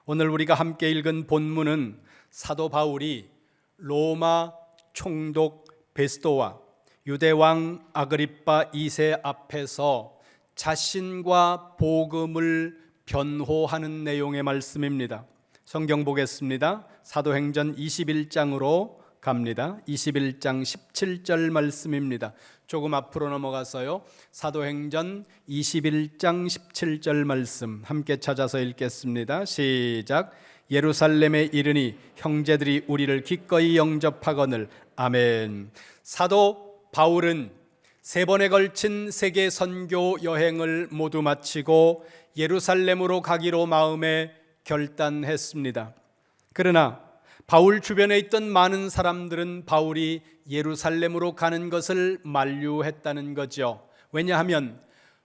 오늘 우리가 함께 읽은 본문은 사도 바울이 로마 총독 베스도와 유대왕 아그리빠 2세 앞에서 자신과 복음을 변호하는 내용의 말씀입니다. 성경 보겠습니다. 사도행전 21장으로 갑니다. 21장 17절 말씀입니다. 조금 앞으로 넘어가서요, 사도행전 21장 17절 말씀 함께 찾아서 읽겠습니다. 시작. 예루살렘에 이르니 형제들이 우리를 기꺼이 영접하거늘. 아멘. 사도 바울은 3번에 걸친 세계 선교 여행을 모두 마치고 예루살렘으로 가기로 마음에 결단했습니다. 그러나 바울 주변에 있던 많은 사람들은 바울이 예루살렘으로 가는 것을 만류했다는 거죠. 왜냐하면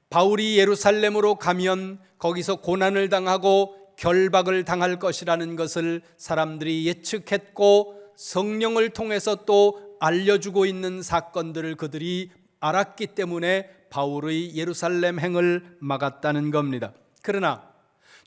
바울이 예루살렘으로 가면 거기서 고난을 당하고 결박을 당할 것이라는 것을 사람들이 예측했고, 성령을 통해서 또 알려주고 있는 사건들을 그들이 알았기 때문에 바울의 예루살렘 행을 막았다는 겁니다. 그러나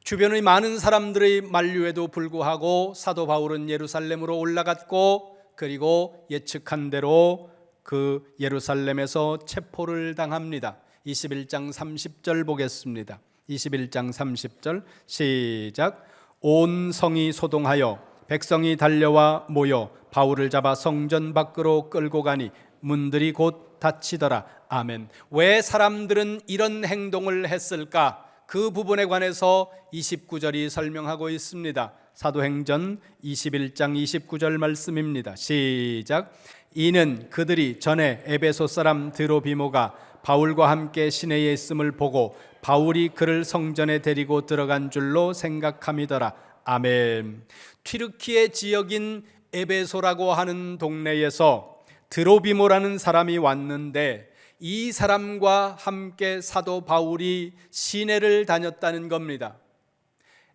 주변의 많은 사람들의 만류에도 불구하고 사도 바울은 예루살렘으로 올라갔고, 그리고 예측한 대로 그 예루살렘에서 체포를 당합니다. 21장 30절 보겠습니다. 21장 30절 시작. 온 성이 소동하여 백성이 달려와 모여 바울을 잡아 성전 밖으로 끌고 가니 문들이 곧 닫히더라. 아멘. 왜 사람들은 이런 행동을 했을까? 그 부분에 관해서 29절이 설명하고 있습니다. 사도행전 21장 29절 말씀입니다. 시작. 이는 그들이 전에 에베소 사람 드로비모가 바울과 함께 시내에 있음을 보고 바울이 그를 성전에 데리고 들어간 줄로 생각함이더라. 아멘. 튀르키예 지역인 에베소라고 하는 동네에서 드로비모라는 사람이 왔는데, 이 사람과 함께 사도 바울이 시내를 다녔다는 겁니다.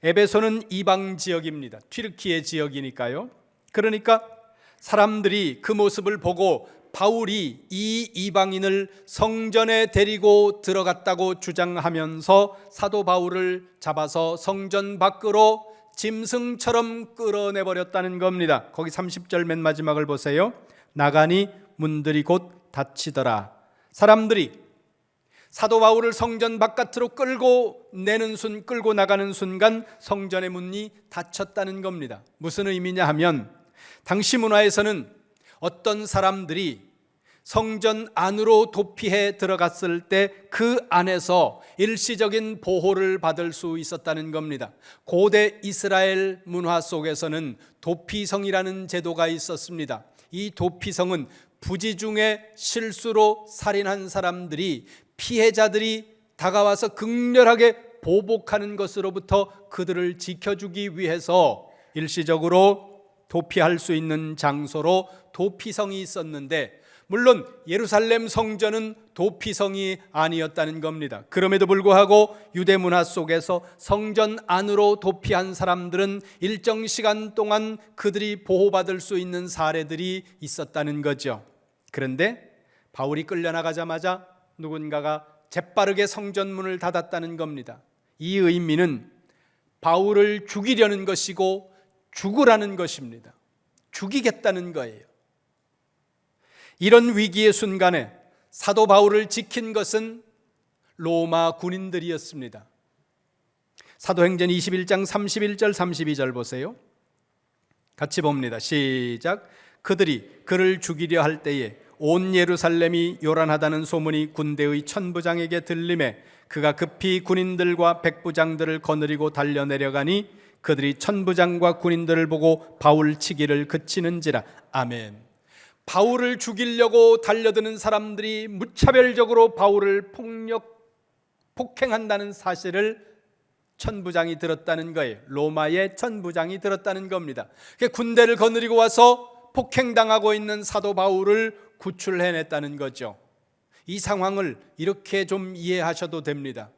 에베소는 이방 지역입니다. 튀르키예 지역이니까요. 그러니까 사람들이 그 모습을 보고 바울이 이 이방인을 성전에 데리고 들어갔다고 주장하면서 사도 바울을 잡아서 성전 밖으로 짐승처럼 끌어내버렸다는 겁니다. 거기 30절 맨 마지막을 보세요. 나가니 문들이 곧 닫히더라. 사람들이 사도 바울을 성전 바깥으로 끌고 나가는 순간 성전의 문이 닫혔다는 겁니다. 무슨 의미냐 하면, 당시 문화에서는 어떤 사람들이 성전 안으로 도피해 들어갔을 때 그 안에서 일시적인 보호를 받을 수 있었다는 겁니다. 고대 이스라엘 문화 속에서는 도피성이라는 제도가 있었습니다. 이 도피성은 부지 중에 실수로 살인한 사람들이, 피해자들이 다가와서 극렬하게 보복하는 것으로부터 그들을 지켜주기 위해서 일시적으로 도피할 수 있는 장소로 도피성이 있었는데, 물론 예루살렘 성전은 도피성이 아니었다는 겁니다. 그럼에도 불구하고 유대 문화 속에서 성전 안으로 도피한 사람들은 일정 시간 동안 그들이 보호받을 수 있는 사례들이 있었다는 거죠. 그런데 바울이 끌려나가자마자 누군가가 재빠르게 성전문을 닫았다는 겁니다. 이 의미는 바울을 죽이려는 것이고 죽으라는 것입니다. 죽이겠다는 거예요. 이런 위기의 순간에 사도 바울을 지킨 것은 로마 군인들이었습니다. 사도행전 21장 31절 32절 보세요. 같이 봅니다. 시작. 그들이 그를 죽이려 할 때에 온 예루살렘이 요란하다는 소문이 군대의 천부장에게 들림에 그가 급히 군인들과 백부장들을 거느리고 달려내려가니 그들이 천부장과 군인들을 보고 바울 치기를 그치는지라. 아멘. 바울을 죽이려고 달려드는 사람들이 무차별적으로 바울을 폭행한다는 사실을 천부장이 들었다는 거예요. 로마의 천부장이 들었다는 겁니다. 군대를 거느리고 와서 폭행당하고 있는 사도 바울을 구출해냈다는 거죠. 이 상황을 이렇게 좀 이해하셔도 됩니다.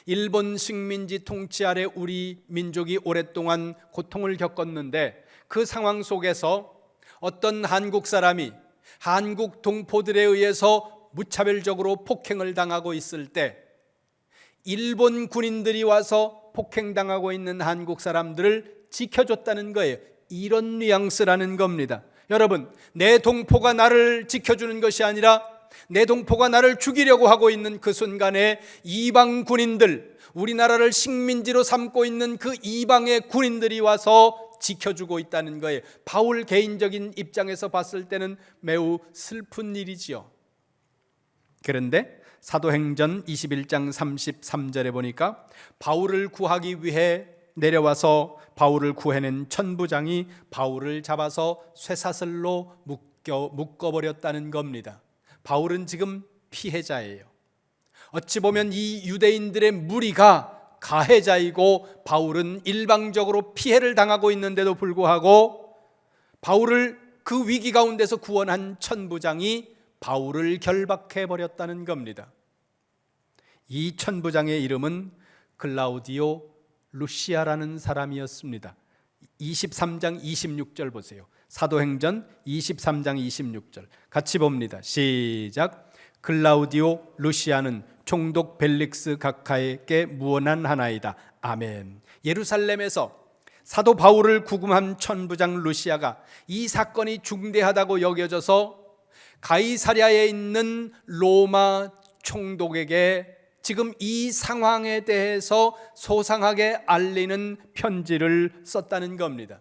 일본 식민지 통치 아래 우리 민족이 오랫동안 고통을 겪었는데, 그 상황 속에서 어떤 한국 사람이 한국 동포들에 의해서 무차별적으로 폭행을 당하고 있을 때 일본 군인들이 와서 폭행당하고 있는 한국 사람들을 지켜줬다는 거예요. 이런 뉘앙스라는 겁니다. 여러분, 내 동포가 나를 지켜주는 것이 아니라 내 동포가 나를 죽이려고 하고 있는 그 순간에 이방 군인들, 우리나라를 식민지로 삼고 있는 그 이방의 군인들이 와서 지켜주고 있다는 거예요. 바울 개인적인 입장에서 봤을 때는 매우 슬픈 일이지요. 그런데 사도행전 21장 33절에 보니까 바울을 구하기 위해 내려와서 바울을 구해낸 천부장이 바울을 잡아서 쇠사슬로 묶어버렸다는 겁니다. 바울은 지금 피해자예요. 어찌 보면 이 유대인들의 무리가 가해자이고 바울은 일방적으로 피해를 당하고 있는데도 불구하고 바울을 그 위기 가운데서 구원한 천부장이 바울을 결박해버렸다는 겁니다. 이 천부장의 이름은 클라우디오 루시아라는 사람이었습니다. 23장 26절 보세요. 사도행전 23장 26절 같이 봅니다. 시작. 클라우디오 루시아는 총독 벨릭스 각하에게 무언한 하나이다. 아멘. 예루살렘에서 사도 바울을 구금한 천부장 루시아가 이 사건이 중대하다고 여겨져서 가이사랴에 있는 로마 총독에게 지금 이 상황에 대해서 소상하게 알리는 편지를 썼다는 겁니다.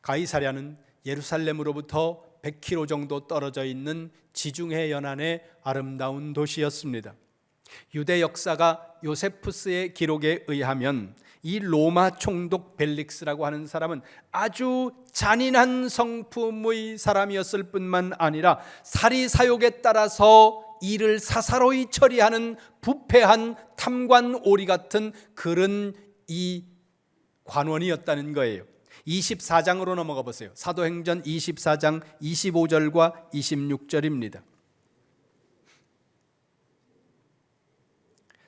가이사랴는 예루살렘으로부터 100km 정도 떨어져 있는 지중해 연안의 아름다운 도시였습니다. 유대 역사가 요세푸스의 기록에 의하면 이 로마 총독 벨릭스라고 하는 사람은 아주 잔인한 성품의 사람이었을 뿐만 아니라 사리사욕에 따라서 일을 사사로이 처리하는 부패한 탐관오리 같은 그런 이 관원이었다는 거예요. 24장으로 넘어가 보세요. 사도행전 24장 25절과 26절입니다.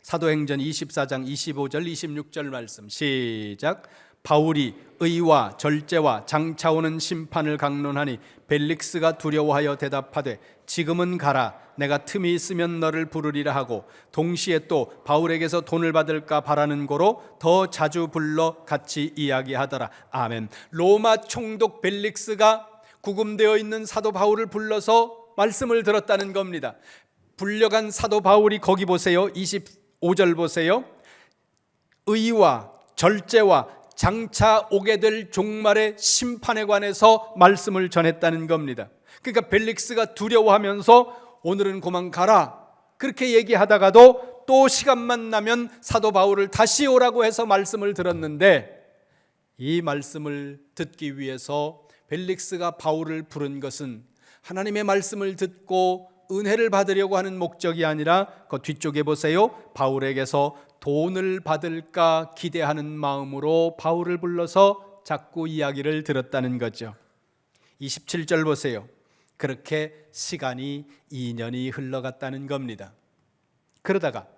사도행전 24장 25절 26절 말씀 시작. 바울이 의와 절제와 장차 오는 심판을 강론하니 벨릭스가 두려워하여 대답하되 지금은 가라. 내가 틈이 있으면 너를 부르리라 하고 동시에 또 바울에게서 돈을 받을까 바라는 고로 더 자주 불러 같이 이야기하더라. 아멘. 로마 총독 벨릭스가 구금되어 있는 사도 바울을 불러서 말씀을 들었다는 겁니다. 불려간 사도 바울이 거기 보세요. 25절 보세요. 의와 절제와 장차 오게 될 종말의 심판에 관해서 말씀을 전했다는 겁니다. 그러니까 벨릭스가 두려워하면서 오늘은 그만 가라 그렇게 얘기하다가도 또 시간만 나면 사도 바울을 다시 오라고 해서 말씀을 들었는데 이 말씀을 듣기 위해서 벨릭스가 바울을 부른 것은 하나님의 말씀을 듣고 은혜를 받으려고 하는 목적이 아니라 그 뒤쪽에 보세요. 바울에게서 돈을 받을까 기대하는 마음으로 바울을 불러서 자꾸 이야기를 들었다는 거죠. 27절 보세요. 그렇게 시간이 2년이 흘러갔다는 겁니다. 그러다가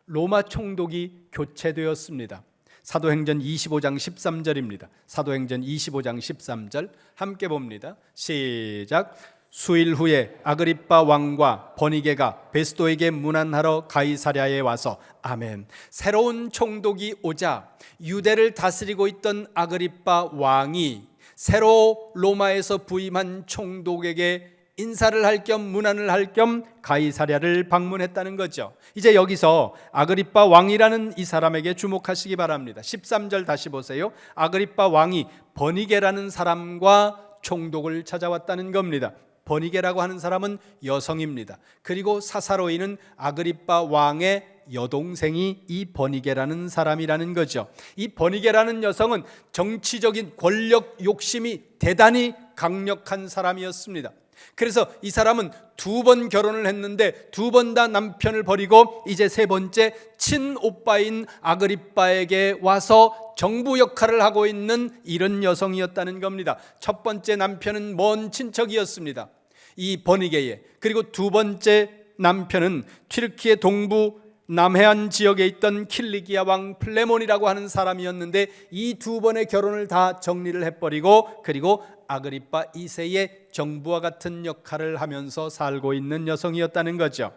로마 총독이 교체되었습니다. 사도행전 25장 13절입니다. 사도행전 25장 13절 함께 봅니다. 시작. 수일 후에 아그리빠 왕과 버니게가 베스도에게 문안하러 가이사랴에 와서 아멘. 새로운 총독이 오자 유대를 다스리고 있던 아그리빠 왕이 새로 로마에서 부임한 총독에게 인사를 할 겸 문안을 할 겸 가이사랴를 방문했다는 거죠. 이제 여기서 아그리빠 왕이라는 이 사람에게 주목하시기 바랍니다. 13절 다시 보세요. 아그리빠 왕이 버니게라는 사람과 총독을 찾아왔다는 겁니다. 버니게라고 하는 사람은 여성입니다. 그리고 사사로이는 아그리빠 왕의 여동생이 이 버니게라는 사람이라는 거죠. 이 버니게라는 여성은 정치적인 권력 욕심이 대단히 강력한 사람이었습니다. 그래서 이 사람은 2번 결혼을 했는데 2번 다 남편을 버리고 이제 3번째 친오빠인 아그리빠에게 와서 정부 역할을 하고 있는 이런 여성이었다는 겁니다. 첫 번째 남편은 먼 친척이었습니다. 이 버니게의. 그리고 2번째 남편은 튀르키예 동부 남해안 지역에 있던 킬리기아 왕 플레몬이라고 하는 사람이었는데 이 2번의 결혼을 다 정리를 해버리고 그리고 아그리빠 2세의 정부와 같은 역할을 하면서 살고 있는 여성이었다는 거죠.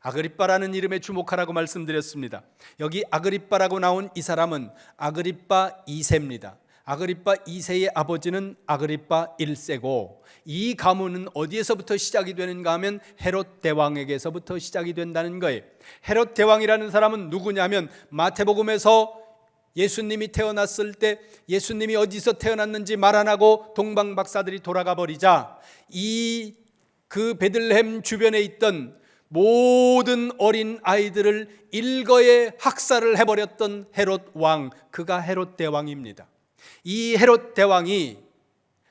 아그리빠라는 이름에 주목하라고 말씀드렸습니다. 여기 아그리빠라고 나온 이 사람은 아그리빠 2세입니다. 아그리빠 2세의 아버지는 아그리빠 1세고 이 가문은 어디에서부터 시작이 되는가 하면 헤롯 대왕에게서부터 시작이 된다는 거예요. 헤롯 대왕이라는 사람은 누구냐면 마태복음에서 예수님이 태어났을 때 예수님이 어디서 태어났는지 말 안 하고 동방 박사들이 돌아가 버리자 그 베들레헴 주변에 있던 모든 어린 아이들을 일거에 학살을 해버렸던 헤롯 왕, 그가 헤롯 대왕입니다. 이 헤롯 대왕이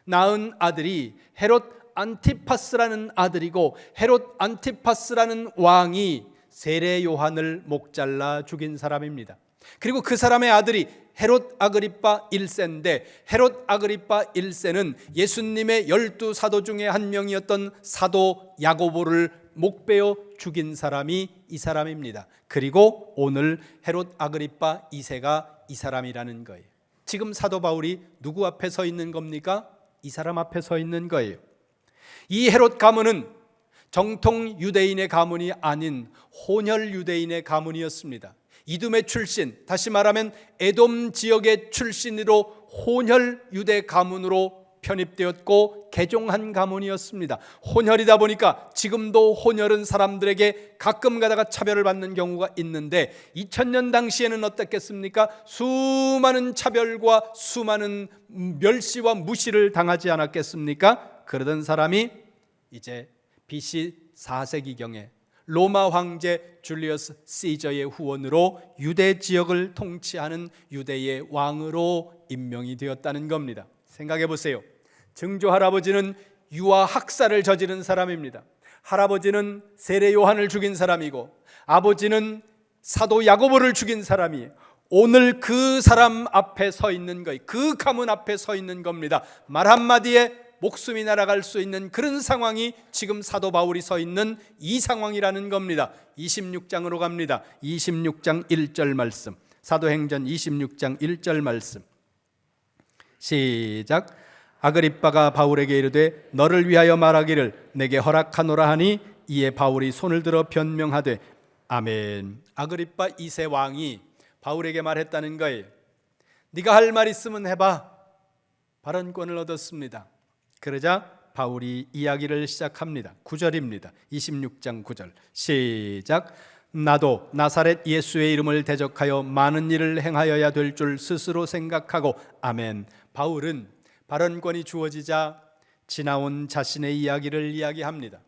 낳은 아들이 헤롯 안티파스라는 아들이고 헤롯 안티파스라는 왕이 세례 요한을 목잘라 죽인 사람입니다. 그리고 그 사람의 아들이 헤롯 아그리빠 1세인데 헤롯 아그리빠 1세는 예수님의 12사도 중에 한 명이었던 사도 야고보를 목베어 죽인 사람이 이 사람입니다. 그리고 오늘 헤롯 아그리빠 2세가 이 사람이라는 거예요. 지금 사도 바울이 누구 앞에 서 있는 겁니까? 이 사람 앞에 서 있는 거예요. 이 헤롯 가문은 정통 유대인의 가문이 아닌 혼혈 유대인의 가문이었습니다. 이두메 출신, 다시 말하면 에돔 지역의 출신으로 혼혈 유대 가문으로 편입되었고 개종한 가문이었습니다. 혼혈이다 보니까 지금도 혼혈은 사람들에게 가끔 가다가 차별을 받는 경우가 있는데 2000년 당시에는 어떻겠습니까? 수많은 차별과 수많은 멸시와 무시를 당하지 않았겠습니까? 그러던 사람이 이제 BC 4세기경에 로마 황제 줄리어스 시저의 후원으로 유대 지역을 통치하는 유대의 왕으로 임명이 되었다는 겁니다. 생각해 보세요. 증조 할아버지는 유아 학살을 저지른 사람입니다. 할아버지는 세례 요한을 죽인 사람이고 아버지는 사도 야고보를 죽인 사람이에요. 오늘 그 사람 앞에 서 있는 거예요. 그 가문 앞에 서 있는 겁니다. 말 한마디에 목숨이 날아갈 수 있는 그런 상황이 지금 사도 바울이 서 있는 이 상황이라는 겁니다. 26장으로 갑니다. 26장 1절 말씀, 사도행전 26장 1절 말씀 시작. 아그리빠가 바울에게 이르되 너를 위하여 말하기를 내게 허락하노라 하니 이에 바울이 손을 들어 변명하되 아멘. 아그리빠 2세 왕이 바울에게 말했다는 거예요. 네가 할 말 있으면 해봐. 발언권을 얻었습니다. 그러자 바울이 이야기를 시작합니다. 9절입니다. 26장 9절 시작. 나도 나사렛 예수의 이름을 대적하여 많은 일을 행하여야 될 줄 스스로 생각하고 아멘. 바울은 발언권이 주어지자 지나온 자신의 이야기를 이야기합니다.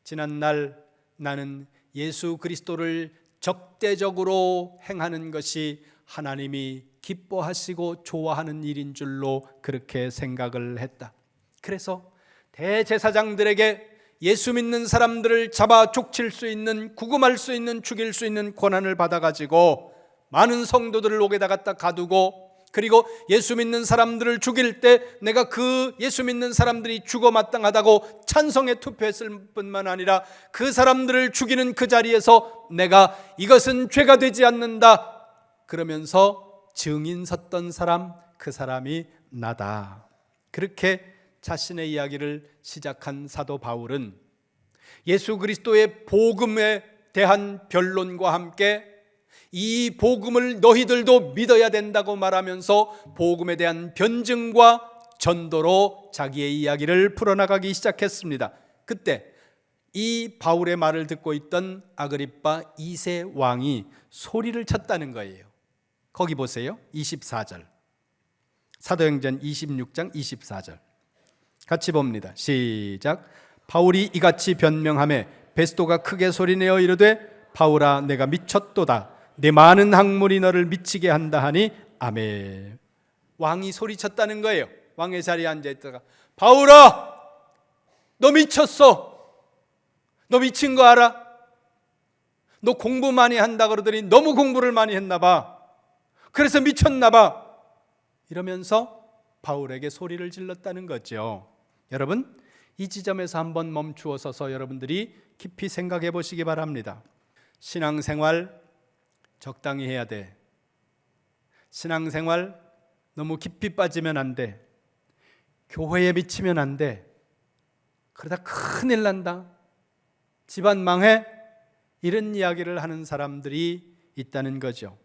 지난날 나는 예수 그리스도를 적대적으로 행하는 것이 하나님이 기뻐하시고 좋아하는 일인 줄로 그렇게 생각을 했다. 그래서 대제사장들에게 예수 믿는 사람들을 잡아 족칠 수 있는, 구금할 수 있는, 죽일 수 있는 권한을 받아가지고 많은 성도들을 옥에다 갖다 가두고, 그리고 예수 믿는 사람들을 죽일 때 내가 그 예수 믿는 사람들이 죽어 마땅하다고 찬성에 투표했을 뿐만 아니라 그 사람들을 죽이는 그 자리에서 내가 이것은 죄가 되지 않는다 그러면서 증인 섰던 사람, 그 사람이 나다. 그렇게 자신의 이야기를 시작한 사도 바울은 예수 그리스도의 복음에 대한 변론과 함께 이 복음을 너희들도 믿어야 된다고 말하면서 복음에 대한 변증과 전도로 자기의 이야기를 풀어나가기 시작했습니다. 그때 이 바울의 말을 듣고 있던 아그리빠 2세 왕이 소리를 쳤다는 거예요. 거기 보세요. 24절, 사도행전 26장 24절 같이 봅니다. 시작. 바울이 이같이 변명하매 베스도가 크게 소리내어 이르되 바울아 내가 미쳤도다. 내 많은 학문이 너를 미치게 한다 하니 아멘. 왕이 소리쳤다는 거예요. 왕의 자리에 앉아있다가 바울아 너 미쳤어. 너 미친 거 알아? 너 공부 많이 한다 그러더니 너무 공부를 많이 했나 봐. 그래서 미쳤나 봐. 이러면서 바울에게 소리를 질렀다는 거죠. 여러분, 이 지점에서 한번 멈추어 서서 여러분들이 깊이 생각해 보시기 바랍니다. 신앙생활 적당히 해야 돼. 신앙생활 너무 깊이 빠지면 안 돼. 교회에 미치면 안 돼. 그러다 큰일 난다. 집안 망해. 이런 이야기를 하는 사람들이 있다는 거죠.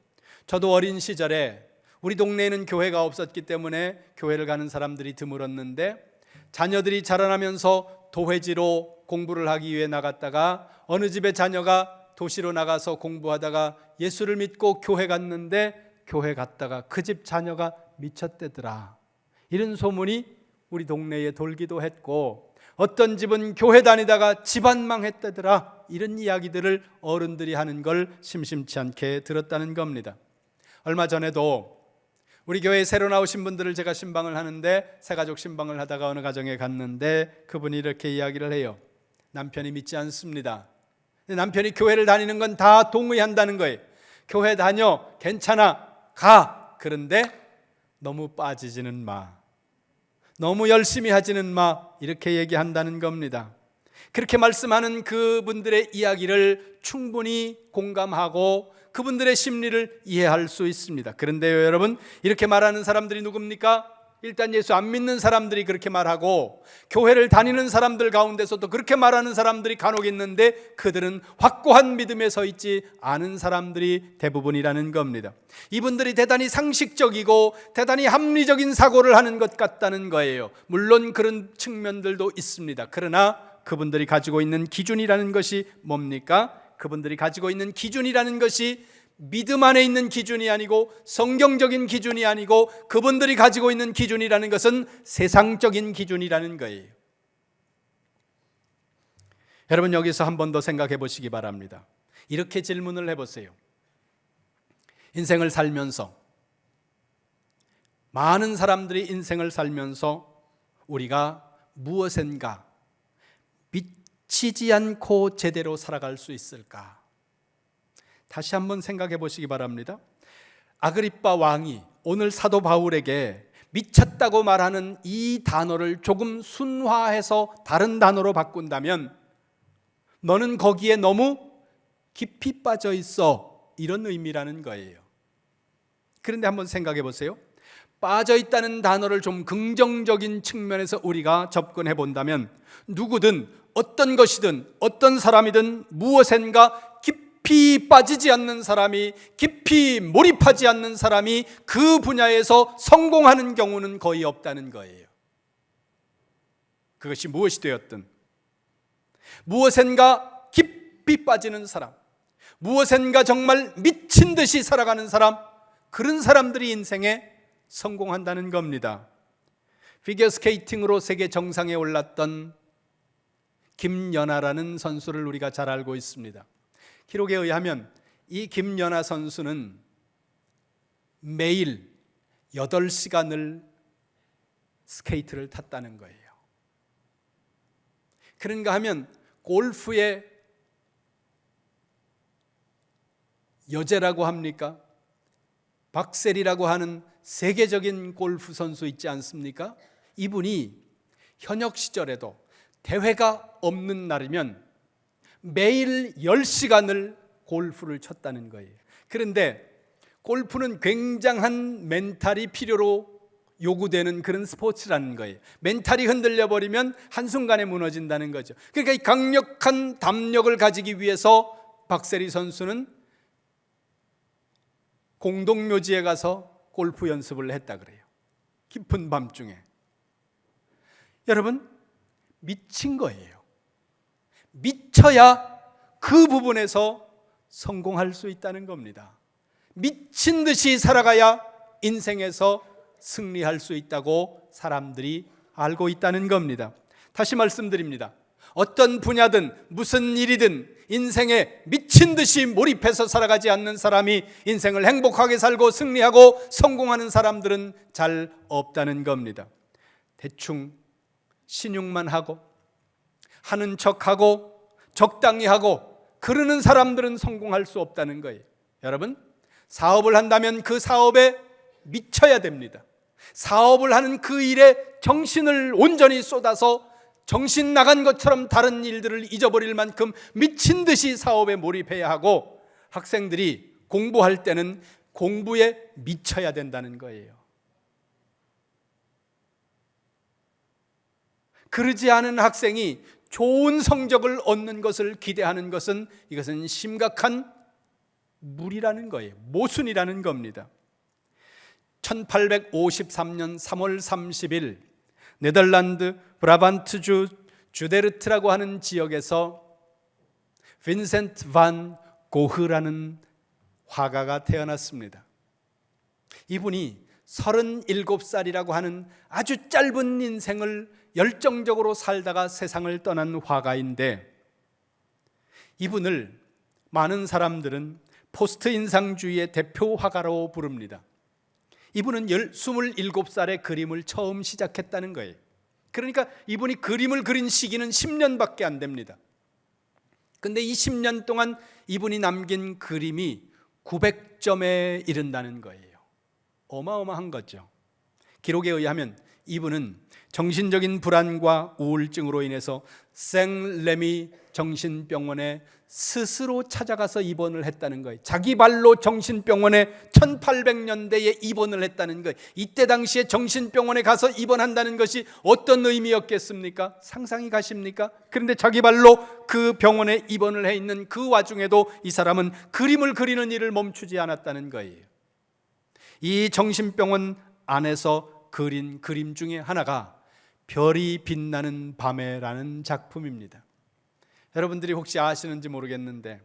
저도 어린 시절에 우리 동네에는 교회가 없었기 때문에 교회를 가는 사람들이 드물었는데, 자녀들이 자라나면서 도회지로 공부를 하기 위해 나갔다가 어느 집의 자녀가 도시로 나가서 공부하다가 예수를 믿고 교회 갔는데, 교회 갔다가 그 집 자녀가 미쳤대더라, 이런 소문이 우리 동네에 돌기도 했고, 어떤 집은 교회 다니다가 집안 망했다더라, 이런 이야기들을 어른들이 하는 걸 심심치 않게 들었다는 겁니다. 얼마 전에도 우리 교회에 새로 나오신 분들을 제가 신방을 하는데, 새가족 신방을 하다가 어느 가정에 갔는데 그분이 이렇게 이야기를 해요. 남편이 믿지 않습니다. 남편이 교회를 다니는 건 다 동의한다는 거예요. 교회 다녀, 괜찮아, 가. 그런데 너무 빠지지는 마, 너무 열심히 하지는 마, 이렇게 얘기한다는 겁니다. 그렇게 말씀하는 그분들의 이야기를 충분히 공감하고 그분들의 심리를 이해할 수 있습니다. 그런데요, 여러분, 이렇게 말하는 사람들이 누굽니까? 일단 예수 안 믿는 사람들이 그렇게 말하고, 교회를 다니는 사람들 가운데서도 그렇게 말하는 사람들이 간혹 있는데, 그들은 확고한 믿음에 서 있지 않은 사람들이 대부분이라는 겁니다. 이분들이 대단히 상식적이고 대단히 합리적인 사고를 하는 것 같다는 거예요. 물론 그런 측면들도 있습니다. 그러나 그분들이 가지고 있는 기준이라는 것이 뭡니까? 그분들이 가지고 있는 기준이라는 것이 믿음 안에 있는 기준이 아니고 성경적인 기준이 아니고, 그분들이 가지고 있는 기준이라는 것은 세상적인 기준이라는 거예요. 여러분, 여기서 한 번 더 생각해 보시기 바랍니다. 이렇게 질문을 해보세요. 인생을 살면서, 많은 사람들이 인생을 살면서 우리가 무엇인가 미치지 않고 제대로 살아갈 수 있을까? 다시 한번 생각해 보시기 바랍니다. 아그리빠 왕이 오늘 사도 바울에게 미쳤다고 말하는 이 단어를 조금 순화해서 다른 단어로 바꾼다면, 너는 거기에 너무 깊이 빠져 있어, 이런 의미라는 거예요. 그런데 한번 생각해 보세요. 빠져 있다는 단어를 좀 긍정적인 측면에서 우리가 접근해 본다면, 누구든 어떤 것이든 어떤 사람이든 무엇인가 깊이 빠지지 않는 사람이, 깊이 몰입하지 않는 사람이 그 분야에서 성공하는 경우는 거의 없다는 거예요. 그것이 무엇이 되었든, 무엇인가 깊이 빠지는 사람, 무엇인가 정말 미친 듯이 살아가는 사람, 그런 사람들이 인생에 성공한다는 겁니다. 피겨스케이팅으로 세계 정상에 올랐던 김연아라는 선수를 우리가 잘 알고 있습니다. 기록에 의하면 이 김연아 선수는 매일 8시간을 스케이트를 탔다는 거예요. 그런가 하면 골프의 여제라고 합니까? 박셀이라고 하는 세계적인 골프 선수 있지 않습니까? 이분이 현역 시절에도 대회가 없는 날이면 매일 10시간을 골프를 쳤다는 거예요. 그런데 골프는 굉장한 멘탈이 필요로 요구되는 그런 스포츠라는 거예요. 멘탈이 흔들려 버리면 한순간에 무너진다는 거죠. 그러니까 이 강력한 담력을 가지기 위해서 박세리 선수는 공동묘지에 가서 골프 연습을 했다 그래요. 깊은 밤중에. 여러분, 미친 거예요. 미쳐야 그 부분에서 성공할 수 있다는 겁니다. 미친 듯이 살아가야 인생에서 승리할 수 있다고 사람들이 알고 있다는 겁니다. 다시 말씀드립니다. 어떤 분야든 무슨 일이든 인생에 미친 듯이 몰입해서 살아가지 않는 사람이 인생을 행복하게 살고 승리하고 성공하는 사람들은 잘 없다는 겁니다. 대충 신용만 하고 하는 척하고 적당히 하고 그러는 사람들은 성공할 수 없다는 거예요. 여러분, 사업을 한다면 그 사업에 미쳐야 됩니다. 사업을 하는 그 일에 정신을 온전히 쏟아서 정신 나간 것처럼 다른 일들을 잊어버릴 만큼 미친 듯이 사업에 몰입해야 하고, 학생들이 공부할 때는 공부에 미쳐야 된다는 거예요. 그러지 않은 학생이 좋은 성적을 얻는 것을 기대하는 것은 이것은 심각한 무리라는 거예요. 모순이라는 겁니다. 1853년 3월 30일 네덜란드 브라반트주 주데르트라고 하는 지역에서 빈센트 반 고흐라는 화가가 태어났습니다. 이분이 37살이라고 하는 아주 짧은 인생을 열정적으로 살다가 세상을 떠난 화가인데, 이분을 많은 사람들은 포스트 인상주의의 대표 화가로 부릅니다. 이분은 27살에 그림을 처음 시작했다는 거예요. 그러니까 이분이 그림을 그린 시기는 10년밖에 안 됩니다. 근데 이 10년 동안 이분이 남긴 그림이 900점에 이른다는 거예요. 어마어마한 거죠. 기록에 의하면 이분은 정신적인 불안과 우울증으로 인해서 생레미 정신병원에 스스로 찾아가서 입원을 했다는 거예요. 자기 발로 정신병원에 1800년대에 입원을 했다는 거예요. 이때 당시에 정신병원에 가서 입원한다는 것이 어떤 의미였겠습니까? 상상이 가십니까? 그런데 자기 발로 그 병원에 입원을 해 있는 그 와중에도 이 사람은 그림을 그리는 일을 멈추지 않았다는 거예요. 이 정신병원 안에서 그린 그림 중에 하나가 별이 빛나는 밤에라는 작품입니다. 여러분들이 혹시 아시는지 모르겠는데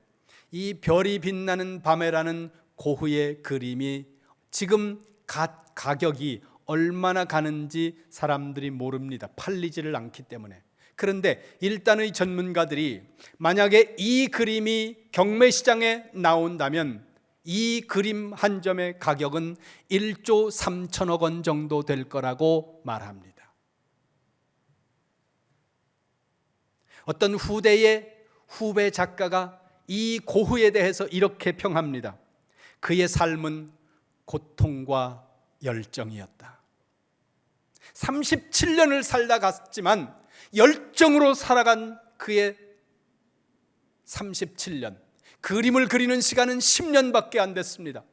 이 별이 빛나는 밤에라는 고흐의 그림이 지금 가격이 얼마나 가는지 사람들이 모릅니다. 팔리지를 않기 때문에. 그런데 일단의 전문가들이 만약에 이 그림이 경매시장에 나온다면 이 그림 한 점의 가격은 1조 3천억 원 정도 될 거라고 말합니다. 어떤 후대의 후배 작가가 이 고흐에 대해서 이렇게 평합니다. 그의 삶은 고통과 열정이었다. 37년을 살다 갔지만 열정으로 살아간 그의 37년, 그림을 그리는 시간은 10년밖에 안 됐습니다.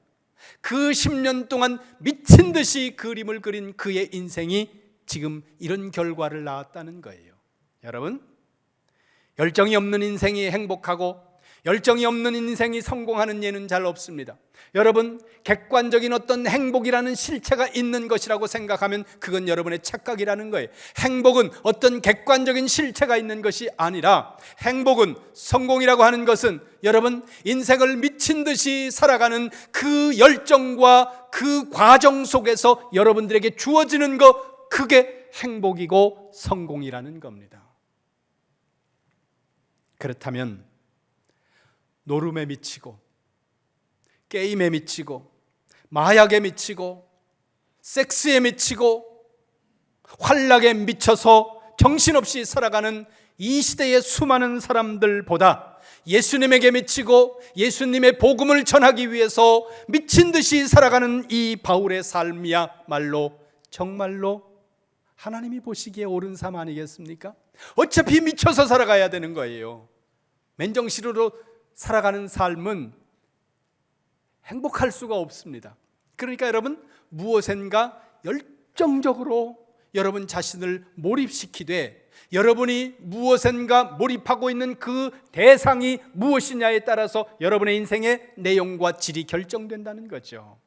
그 10년 동안 미친 듯이 그림을 그린 그의 인생이 지금 이런 결과를 낳았다는 거예요. 여러분, 열정이 없는 인생이 행복하고 열정이 없는 인생이 성공하는 예는 잘 없습니다. 여러분, 객관적인 어떤 행복이라는 실체가 있는 것이라고 생각하면 그건 여러분의 착각이라는 거예요. 행복은 어떤 객관적인 실체가 있는 것이 아니라, 행복은, 성공이라고 하는 것은 여러분 인생을 미친 듯이 살아가는 그 열정과 그 과정 속에서 여러분들에게 주어지는 것, 그게 행복이고 성공이라는 겁니다. 그렇다면 노름에 미치고 게임에 미치고 마약에 미치고 섹스에 미치고 환락에 미쳐서 정신없이 살아가는 이 시대의 수많은 사람들보다 예수님에게 미치고 예수님의 복음을 전하기 위해서 미친 듯이 살아가는 이 바울의 삶이야말로 정말로 하나님이 보시기에 옳은 삶 아니겠습니까? 어차피 미쳐서 살아가야 되는 거예요. 맨정신으로 살아가는 삶은 행복할 수가 없습니다. 그러니까 여러분, 무엇인가 열정적으로 여러분 자신을 몰입시키되, 여러분이 무엇인가 몰입하고 있는 그 대상이 무엇이냐에 따라서 여러분의 인생의 내용과 질이 결정된다는 거죠.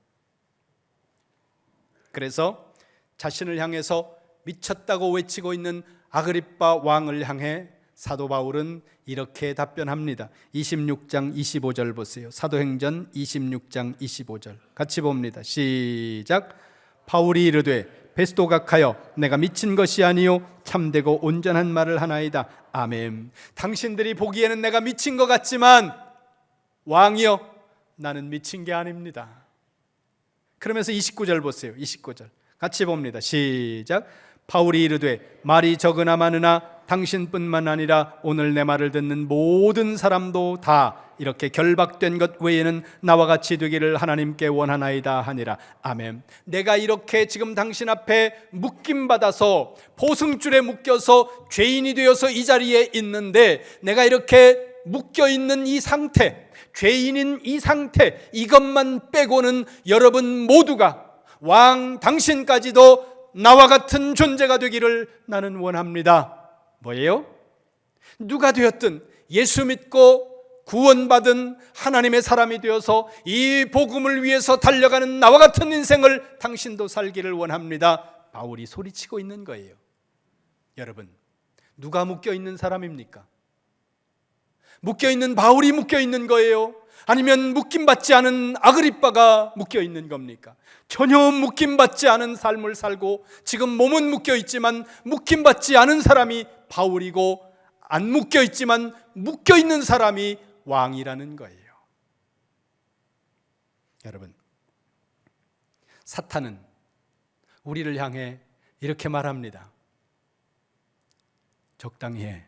그래서 자신을 향해서 미쳤다고 외치고 있는 아그리빠 왕을 향해 사도 바울은 이렇게 답변합니다. 26장 25절 보세요. 사도행전 26장 25절 같이 봅니다. 시작. 바울이 이르되 베스도가 가여 내가 미친 것이 아니요 참되고 온전한 말을 하나이다. 아멘. 당신들이 보기에는 내가 미친 것 같지만 왕이여, 나는 미친 게 아닙니다. 그러면서 29절 보세요. 29절 같이 봅니다. 시작. 바울이 이르되 말이 적으나 많으나 당신뿐만 아니라 오늘 내 말을 듣는 모든 사람도 다 이렇게 결박된 것 외에는 나와 같이 되기를 하나님께 원하나이다 하니라. 아멘. 내가 이렇게 지금 당신 앞에 묶임받아서 보승줄에 묶여서 죄인이 되어서 이 자리에 있는데, 내가 이렇게 묶여있는 이 상태, 죄인인 이 상태, 이것만 빼고는 여러분 모두가, 왕 당신까지도 나와 같은 존재가 되기를 나는 원합니다. 뭐예요? 누가 되었든 예수 믿고 구원받은 하나님의 사람이 되어서 이 복음을 위해서 달려가는 나와 같은 인생을 당신도 살기를 원합니다. 바울이 소리치고 있는 거예요. 여러분, 누가 묶여있는 사람입니까? 묶여있는 바울이 묶여있는 거예요? 아니면 묶임받지 않은 아그리빠가 묶여있는 겁니까? 전혀 묶임받지 않은 삶을 살고 지금 몸은 묶여있지만 묶임받지 않은 사람이 바울이고, 안 묶여있지만 묶여있는 사람이 왕이라는 거예요. 여러분, 사탄은 우리를 향해 이렇게 말합니다. 적당히 해.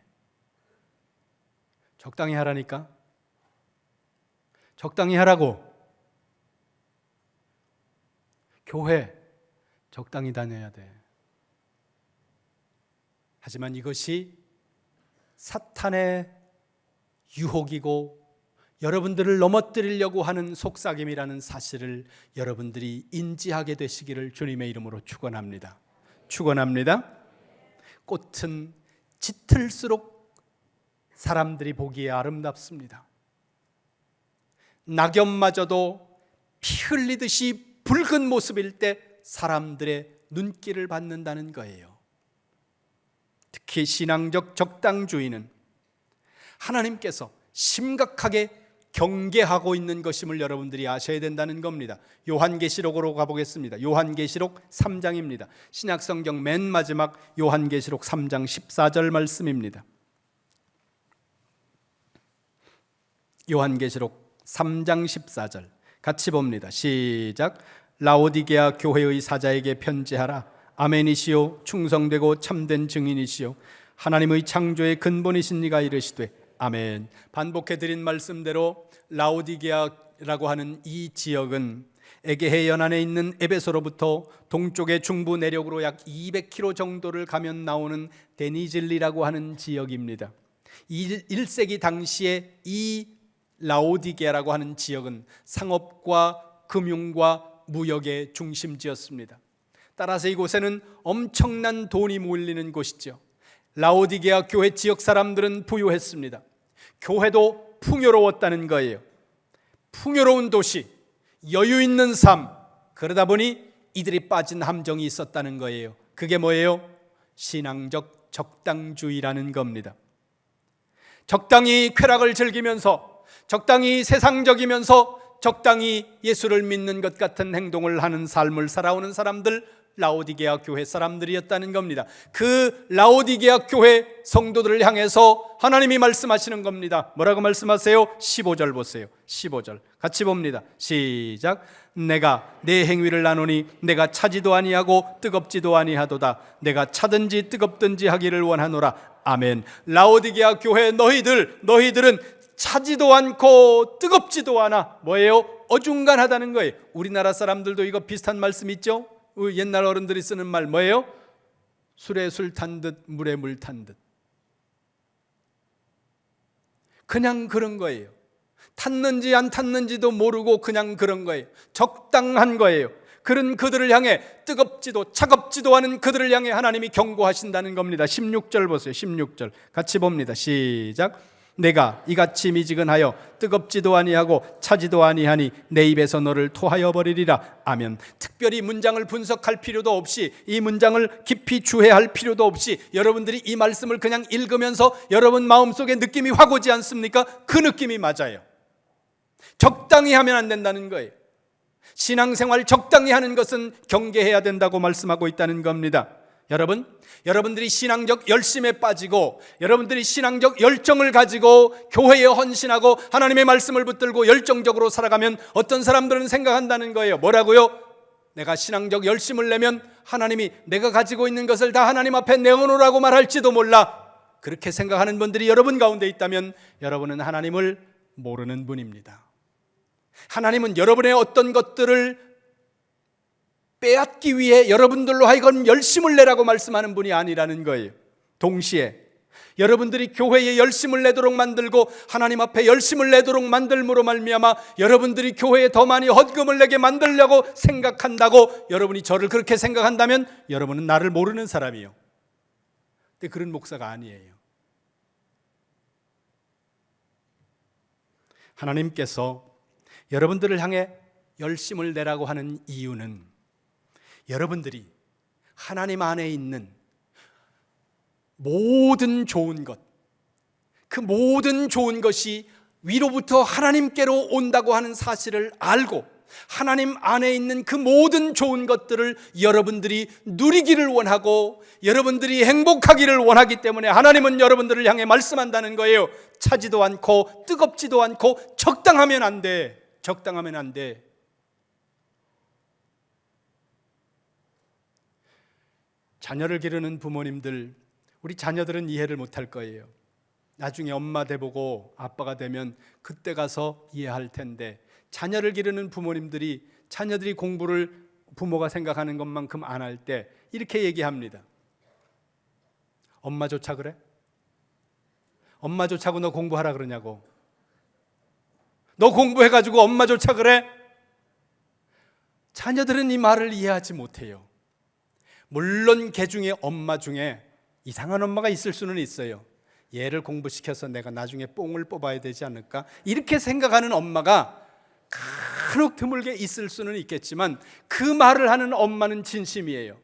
적당히 하라니까. 적당히 하라고. 교회 적당히 다녀야 돼. 하지만 이것이 사탄의 유혹이고 여러분들을 넘어뜨리려고 하는 속삭임이라는 사실을 여러분들이 인지하게 되시기를 주님의 이름으로 축원합니다. 축원합니다. 꽃은 짙을수록 사람들이 보기에 아름답습니다. 낙엽마저도 피 흘리듯이 붉은 모습일 때 사람들의 눈길을 받는다는 거예요. 특히 신앙적 적당주의는 하나님께서 심각하게 경계하고 있는 것임을 여러분들이 아셔야 된다는 겁니다. 요한계시록으로 가보겠습니다. 요한계시록 3장입니다. 신약성경 맨 마지막 요한계시록 3장 14절 말씀입니다. 요한계시록 3장 14절 같이 봅니다. 시작. 라오디게아 교회의 사자에게 편지하라. 아멘이시오 충성되고 참된 증인이시오 하나님의 창조의 근본이신 이가 이르시되 아멘. 반복해 드린 말씀대로 라오디게아라고 하는 이 지역은 에게해 연안에 있는 에베소로부터 동쪽의 중부 내륙으로 약 200km 정도를 가면 나오는 데니즐리라고 하는 지역입니다. 1세기 당시에 이 라오디게아라고 하는 지역은 상업과 금융과 무역의 중심지였습니다. 따라서 이곳에는 엄청난 돈이 몰리는 곳이죠. 라오디게아 교회 지역 사람들은 부유했습니다. 교회도 풍요로웠다는 거예요. 풍요로운 도시, 여유 있는 삶, 그러다 보니 이들이 빠진 함정이 있었다는 거예요. 그게 뭐예요? 신앙적 적당주의라는 겁니다. 적당히 쾌락을 즐기면서, 적당히 세상적이면서, 적당히 예수를 믿는 것 같은 행동을 하는 삶을 살아오는 사람들, 라오디게아 교회 사람들이었다는 겁니다. 그 라오디게아 교회 성도들을 향해서 하나님이 말씀하시는 겁니다. 뭐라고 말씀하세요? 15절 보세요. 15절 같이 봅니다. 시작. 내가 내 행위를 나누니 내가 차지도 아니하고 뜨겁지도 아니하도다. 내가 차든지 뜨겁든지 하기를 원하노라. 아멘. 라오디게아 교회 너희들은 차지도 않고 뜨겁지도 않아. 뭐예요? 어중간하다는 거예요. 우리나라 사람들도 이거 비슷한 말씀 있죠? 옛날 어른들이 쓰는 말 뭐예요? 술에 술 탄 듯 물에 물 탄 듯. 그냥 그런 거예요. 탔는지 안 탔는지도 모르고 그냥 그런 거예요. 적당한 거예요. 그런 그들을 향해, 뜨겁지도 차갑지도 않은 그들을 향해 하나님이 경고하신다는 겁니다. 16절 보세요. 16절 같이 봅니다. 시작. 내가 이같이 미지근하여 뜨겁지도 아니하고 차지도 아니하니 내 입에서 너를 토하여 버리리라. 아멘. 특별히 문장을 분석할 필요도 없이, 이 문장을 깊이 주해할 필요도 없이 여러분들이 이 말씀을 그냥 읽으면서 여러분 마음속에 느낌이 확 오지 않습니까? 그 느낌이 맞아요. 적당히 하면 안 된다는 거예요. 신앙생활 적당히 하는 것은 경계해야 된다고 말씀하고 있다는 겁니다. 여러분들이 신앙적 열심에 빠지고 여러분들이 신앙적 열정을 가지고 교회에 헌신하고 하나님의 말씀을 붙들고 열정적으로 살아가면 어떤 사람들은 생각한다는 거예요. 뭐라고요? 내가 신앙적 열심을 내면 하나님이 내가 가지고 있는 것을 다 하나님 앞에 내어놓으라고 말할지도 몰라. 그렇게 생각하는 분들이 여러분 가운데 있다면 여러분은 하나님을 모르는 분입니다. 하나님은 여러분의 어떤 것들을 빼앗기 위해 여러분들로 하여금 열심을 내라고 말씀하는 분이 아니라는 거예요. 동시에 여러분들이 교회에 열심을 내도록 만들고 하나님 앞에 열심을 내도록 만들므로 말미암아 여러분들이 교회에 더 많이 헌금을 내게 만들려고 생각한다고 여러분이 저를 그렇게 생각한다면 여러분은 나를 모르는 사람이에요. 근데 그런 목사가 아니에요. 하나님께서 여러분들을 향해 열심을 내라고 하는 이유는 여러분들이 하나님 안에 있는 모든 좋은 것, 그 모든 좋은 것이 위로부터 하나님께로 온다고 하는 사실을 알고 하나님 안에 있는 그 모든 좋은 것들을 여러분들이 누리기를 원하고 여러분들이 행복하기를 원하기 때문에 하나님은 여러분들을 향해 말씀한다는 거예요. 차지도 않고 뜨겁지도 않고 적당하면 안 돼. 적당하면 안 돼. 자녀를 기르는 부모님들, 우리 자녀들은 이해를 못할 거예요. 나중에 엄마 돼보고 아빠가 되면 그때 가서 이해할 텐데, 자녀를 기르는 부모님들이 자녀들이 공부를 부모가 생각하는 것만큼 안 할 때 이렇게 얘기합니다. 엄마조차 그래? 엄마조차고 너 공부하라 그러냐고. 너 공부해가지고 엄마조차 그래? 자녀들은 이 말을 이해하지 못해요. 물론 개 중에 엄마 중에 이상한 엄마가 있을 수는 있어요. 얘를 공부시켜서 내가 나중에 뽕을 뽑아야 되지 않을까? 이렇게 생각하는 엄마가 간혹 드물게 있을 수는 있겠지만 그 말을 하는 엄마는 진심이에요.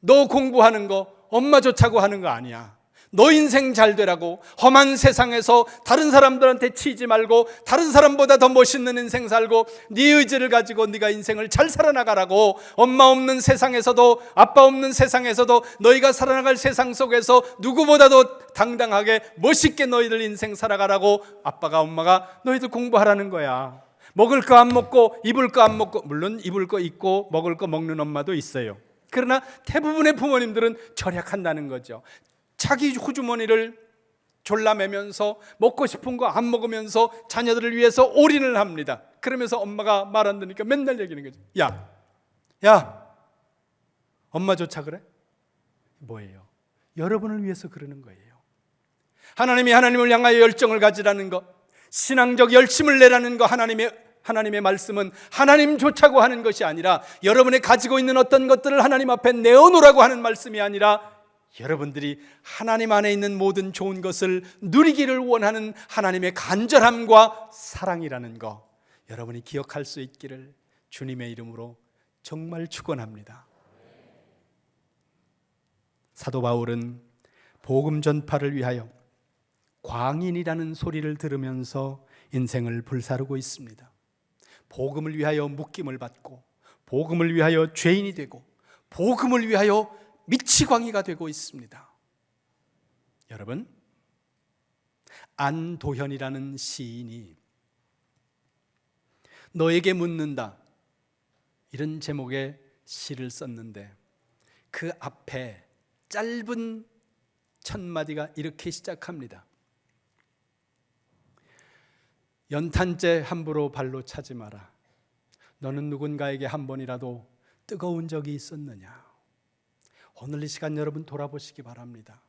너 공부하는 거 엄마 좋자고 하는 거 아니야. 너 인생 잘 되라고, 험한 세상에서 다른 사람들한테 치지 말고 다른 사람보다 더 멋있는 인생 살고 네 의지를 가지고 네가 인생을 잘 살아나가라고, 엄마 없는 세상에서도 아빠 없는 세상에서도 너희가 살아나갈 세상 속에서 누구보다도 당당하게 멋있게 너희들 인생 살아가라고 아빠가 엄마가 너희들 공부하라는 거야. 먹을 거 안 먹고 입을 거 안 먹고, 물론 입을 거 입고 먹을 거 먹는 엄마도 있어요. 그러나 대부분의 부모님들은 절약한다는 거죠. 자기 호주머니를 졸라매면서 먹고 싶은 거 안 먹으면서 자녀들을 위해서 올인을 합니다. 그러면서 엄마가 말 안 듣니까 맨날 얘기하는 거죠. 야, 엄마조차 그래? 뭐예요? 여러분을 위해서 그러는 거예요. 하나님이 하나님을 향하여 열정을 가지라는 것, 신앙적 열심을 내라는 것, 하나님의 말씀은 하나님 좋자고 하는 것이 아니라 여러분이 가지고 있는 어떤 것들을 하나님 앞에 내어놓으라고 하는 말씀이 아니라 여러분들이 하나님 안에 있는 모든 좋은 것을 누리기를 원하는 하나님의 간절함과 사랑이라는 것, 여러분이 기억할 수 있기를 주님의 이름으로 정말 축원합니다. 사도 바울은 복음 전파를 위하여 광인이라는 소리를 들으면서 인생을 불사르고 있습니다. 복음을 위하여 묶임을 받고, 복음을 위하여 죄인이 되고, 복음을 위하여 미치광이가 되고 있습니다. 여러분, 안도현이라는 시인이 너에게 묻는다, 이런 제목의 시를 썼는데 그 앞에 짧은 첫 마디가 이렇게 시작합니다. 연탄재 함부로 발로 차지 마라. 너는 누군가에게 한 번이라도 뜨거운 적이 있었느냐? 오늘 이 시간 여러분 돌아보시기 바랍니다.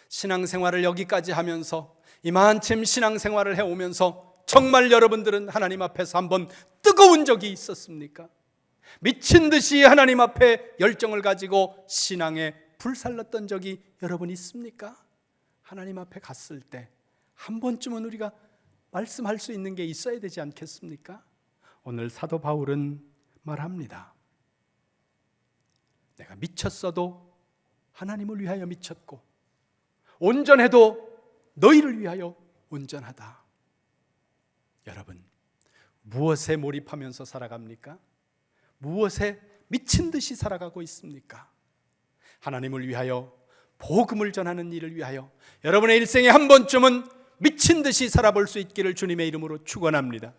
신앙생활을 여기까지 하면서, 이만큼 신앙생활을 해오면서 정말 여러분들은 하나님 앞에서 한번 뜨거운 적이 있었습니까? 미친 듯이 하나님 앞에 열정을 가지고 신앙에 불살랐던 적이 여러분 있습니까? 하나님 앞에 갔을 때 한 번쯤은 우리가 말씀할 수 있는 게 있어야 되지 않겠습니까? 오늘 사도 바울은 말합니다. 내가 미쳤어도 하나님을 위하여 미쳤고, 온전해도 너희를 위하여 온전하다. 여러분, 무엇에 몰입하면서 살아갑니까? 무엇에 미친 듯이 살아가고 있습니까? 하나님을 위하여, 복음을 전하는 일을 위하여 여러분의 일생에 한 번쯤은 미친 듯이 살아볼 수 있기를 주님의 이름으로 축원합니다.